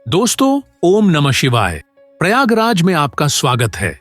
दोस्तों, ओम नमः शिवाय। प्रयागराज में आपका स्वागत है।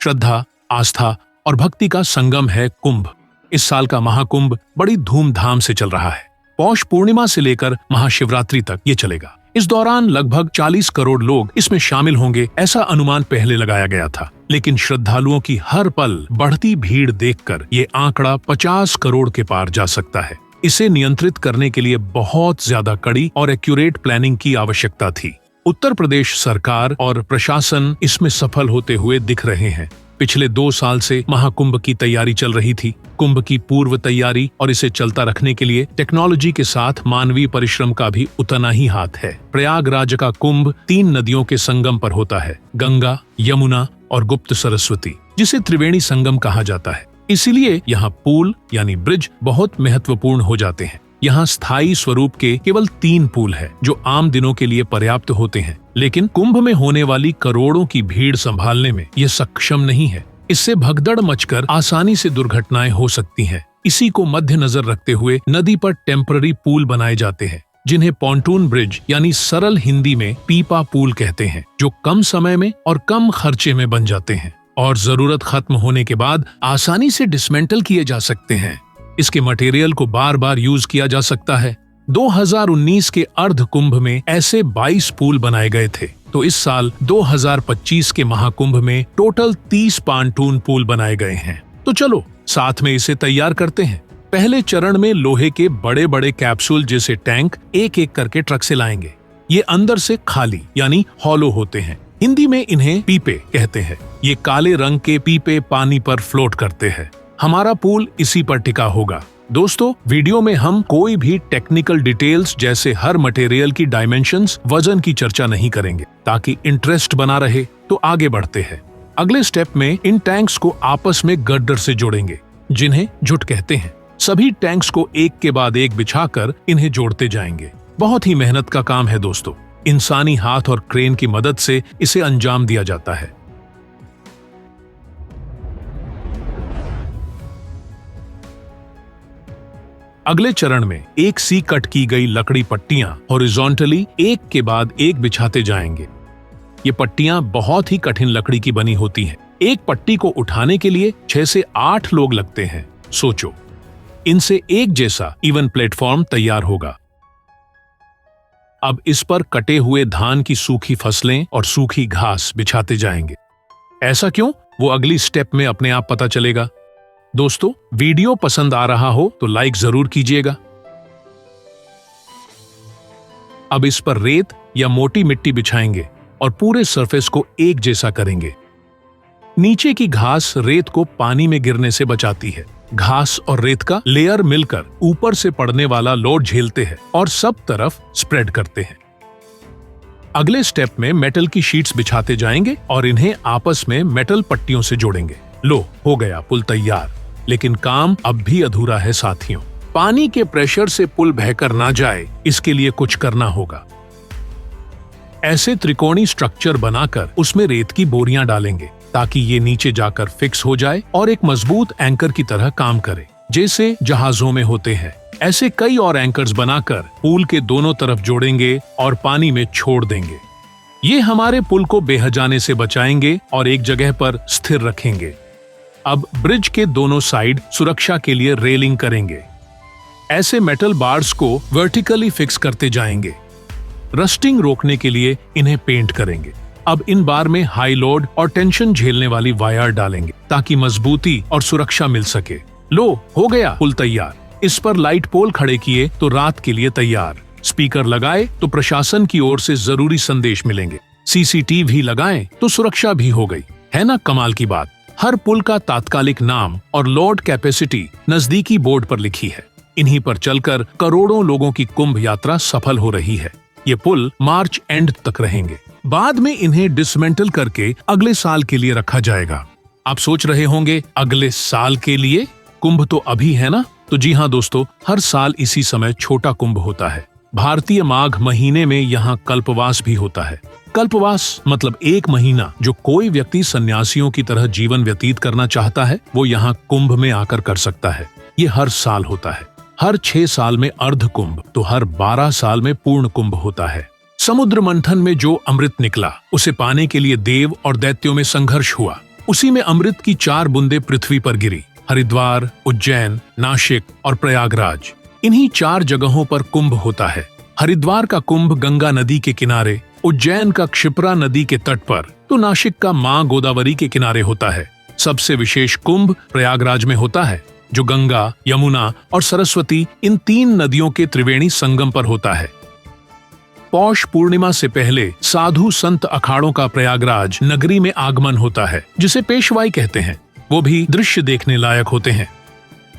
श्रद्धा, आस्था और भक्ति का संगम है कुंभ। इस साल का महाकुंभ बड़ी धूमधाम से चल रहा है। पौष पूर्णिमा से लेकर महाशिवरात्रि तक ये चलेगा। इस दौरान लगभग 40 करोड़ लोग इसमें शामिल होंगे, ऐसा अनुमान पहले लगाया गया था। लेकिन श्रद्धालुओं की हर पल बढ़ती भीड़ देखकर ये आंकड़ा 50 करोड़ के पार जा सकता है। इसे नियंत्रित करने के लिए बहुत ज्यादा कड़ी और एक्यूरेट प्लानिंग की आवश्यकता थी। उत्तर प्रदेश सरकार और प्रशासन इसमें सफल होते हुए दिख रहे हैं। पिछले 2 साल से महाकुंभ की तैयारी चल रही थी। कुंभ की पूर्व तैयारी और इसे चलता रखने के लिए टेक्नोलॉजी के साथ मानवीय परिश्रम का भी उतना ही हाथ है। प्रयागराज का कुंभ 3 नदियों के संगम पर होता है, गंगा, यमुना और गुप्त सरस्वती, जिसे त्रिवेणी संगम कहा जाता है। इसीलिए यहाँ पुल यानी ब्रिज बहुत महत्वपूर्ण हो जाते हैं। यहाँ स्थायी स्वरूप के केवल 3 पुल है, जो आम दिनों के लिए पर्याप्त होते हैं, लेकिन कुंभ में होने वाली करोड़ों की भीड़ संभालने में ये सक्षम नहीं है। इससे भगदड़ मचकर आसानी से दुर्घटनाएं हो सकती हैं। इसी को मद्देनजर रखते हुए नदी पर टेम्पररी पुल बनाए जाते हैं, जिन्हें पॉन्टून ब्रिज यानी सरल हिंदी में पीपा पुल कहते हैं, जो कम समय में और कम खर्चे में बन जाते हैं और जरूरत खत्म होने के बाद आसानी से डिसमेंटल किए जा सकते हैं। इसके मटेरियल को बार बार यूज किया जा सकता है। 2019 के अर्ध कुंभ में ऐसे 22 पुल बनाए गए थे, तो इस साल 2025 के महाकुंभ में टोटल 30 पॉन्टून पुल बनाए गए हैं। तो चलो साथ में इसे तैयार करते हैं। पहले चरण में लोहे के बड़े बड़े कैप्सूल जैसे टैंक एक एक करके ट्रक से लाएंगे। ये अंदर से खाली यानी हॉलो होते हैं। हिंदी में इन्हें पीपे कहते हैं। ये काले रंग के पीपे पानी पर फ्लोट करते हैं। हमारा पुल इसी पर टिका होगा। दोस्तों, वीडियो में हम कोई भी टेक्निकल डिटेल्स जैसे हर मटेरियल की डायमेंशंस, वजन की चर्चा नहीं करेंगे, ताकि इंटरेस्ट बना रहे। तो आगे बढ़ते हैं। अगले स्टेप में इन टैंक्स को आपस में गर्डर से जोड़ेंगे, जिन्हें जुट कहते हैं। सभी टैंक्स को एक के बाद एक बिछाकर इन्हें जोड़ते जाएंगे। बहुत ही मेहनत का काम है दोस्तों। इंसानी हाथ और क्रेन की मदद से इसे अंजाम दिया जाता है। अगले चरण में एक सी कट की गई लकड़ी पट्टियां हॉरिजॉन्टली एक के बाद एक बिछाते जाएंगे। ये पट्टियां बहुत ही कठिन लकड़ी की बनी होती हैं। एक पट्टी को उठाने के लिए 6 से 8 लोग लगते हैं। सोचो, इनसे एक जैसा इवन प्लेटफॉर्म तैयार होगा। अब इस पर कटे हुए धान की सूखी फसलें और सूखी घास बिछाते जाएंगे। ऐसा क्यों, वो अगली स्टेप में अपने आप पता चलेगा। दोस्तों, वीडियो पसंद आ रहा हो तो लाइक जरूर कीजिएगा। अब इस पर रेत या मोटी मिट्टी बिछाएंगे और पूरे सरफेस को एक जैसा करेंगे। नीचे की घास रेत को पानी में गिरने से बचाती है। घास और रेत का लेयर मिलकर ऊपर से पड़ने वाला लोड झेलते हैं और सब तरफ स्प्रेड करते हैं। अगले स्टेप में मेटल की शीट्स बिछाते जाएंगे और इन्हें आपस में मेटल पट्टियों से जोड़ेंगे। लो, हो गया पुल तैयार। लेकिन काम अब भी अधूरा है साथियों। पानी के प्रेशर से पुल बहकर ना जाए, इसके लिए कुछ करना होगा। ऐसे त्रिकोणी स्ट्रक्चर बनाकर उसमें रेत की बोरियां डालेंगे, ताकि ये नीचे जाकर फिक्स हो जाए और एक मजबूत एंकर की तरह काम करे, जैसे जहाजों में होते हैं। ऐसे कई और एंकर्स बनाकर पुल के दोनों तरफ जोड़ेंगे और पानी में छोड़ देंगे। ये हमारे पुल को बह जाने से बचाएंगे और एक जगह पर स्थिर रखेंगे। अब ब्रिज के दोनों साइड सुरक्षा के लिए रेलिंग करेंगे। ऐसे मेटल बार्स को वर्टिकली फिक्स करते जाएंगे। रस्टिंग रोकने के लिए इन्हें पेंट करेंगे। अब इन बार में हाई लोड और टेंशन झेलने वाली वायर डालेंगे, ताकि मजबूती और सुरक्षा मिल सके। लो, हो गया पुल तैयार। इस पर लाइट पोल खड़े किए तो रात के लिए तैयार। स्पीकर लगाए तो प्रशासन की ओर से जरूरी संदेश मिलेंगे। सीसीटीवी लगाएं तो सुरक्षा भी हो गई। है ना कमाल की बात। हर पुल का तात्कालिक नाम और लोड कैपेसिटी नजदीकी बोर्ड पर लिखी है। इन्हीं पर चलकर करोड़ों लोगों की कुंभ यात्रा सफल हो रही है। ये पुल मार्च एंड तक रहेंगे। बाद में इन्हें डिसमेंटल करके अगले साल के लिए रखा जाएगा। आप सोच रहे होंगे, अगले साल के लिए? कुंभ तो अभी है ना? तो जी हाँ दोस्तों, हर साल इसी समय छोटा कुंभ होता है। भारतीय माघ महीने में यहाँ कल्पवास भी होता है। कल्पवास मतलब 1 महीना जो कोई व्यक्ति सन्यासियों की तरह जीवन व्यतीत करना चाहता है, वो यहाँ कुंभ में आकर कर सकता है। ये हर साल होता है। हर 6 साल में अर्ध कुंभ तो हर 12 साल में पूर्ण कुंभ होता है। समुद्र मंथन में जो अमृत निकला उसे पाने के लिए देव और दैत्यों में संघर्ष हुआ। उसी में अमृत की 4 बूंदें पृथ्वी पर गिरी। हरिद्वार, उज्जैन, नासिक और प्रयागराज, इन्हीं 4 जगहों पर कुंभ होता है। हरिद्वार का कुंभ गंगा नदी के किनारे, उज्जैन का क्षिप्रा नदी के तट पर, तो नासिक का मां गोदावरी के किनारे होता है। सबसे विशेष कुंभ प्रयागराज में होता है, जो गंगा, यमुना और सरस्वती इन 3 नदियों के त्रिवेणी संगम पर होता है। पौष पूर्णिमा से पहले साधु संत अखाड़ों का प्रयागराज नगरी में आगमन होता है, जिसे पेशवाई कहते हैं। वो भी दृश्य देखने लायक होते हैं।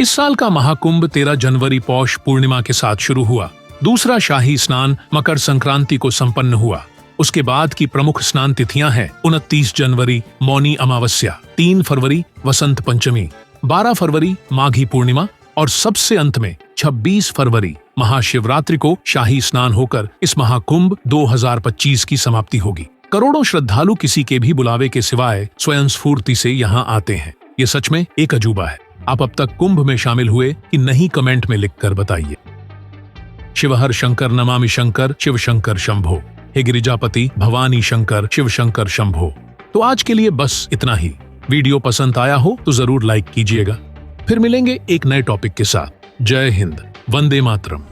इस साल का महाकुंभ 13 जनवरी पौष पूर्णिमा के साथ शुरू हुआ। दूसरा शाही स्नान मकर संक्रांति को संपन्न हुआ। उसके बाद की प्रमुख स्नान तिथियां हैं 29 जनवरी मौनी अमावस्या, 3 फरवरी वसंत पंचमी, 12 फरवरी माघी पूर्णिमा और सबसे अंत में 26 फरवरी महाशिवरात्रि को शाही स्नान होकर इस महाकुंभ 2025 की समाप्ति होगी। करोड़ों श्रद्धालु किसी के भी बुलावे के सिवाय स्वयं स्फूर्ति से यहाँ आते हैं। ये सच में एक अजूबा है। आप अब तक कुंभ में शामिल हुए कि नहीं, कमेंट में लिखकर बताइए। शिवहर शंकर नमामि शंकर शिव शंकर शंभो, हे गिरिजापति भवानी शंकर शिव शंकर शंभो। तो आज के लिए बस इतना ही। वीडियो पसंद आया हो तो जरूर लाइक कीजिएगा। फिर मिलेंगे एक नए टॉपिक के साथ। जय हिंद, वंदे मातरम।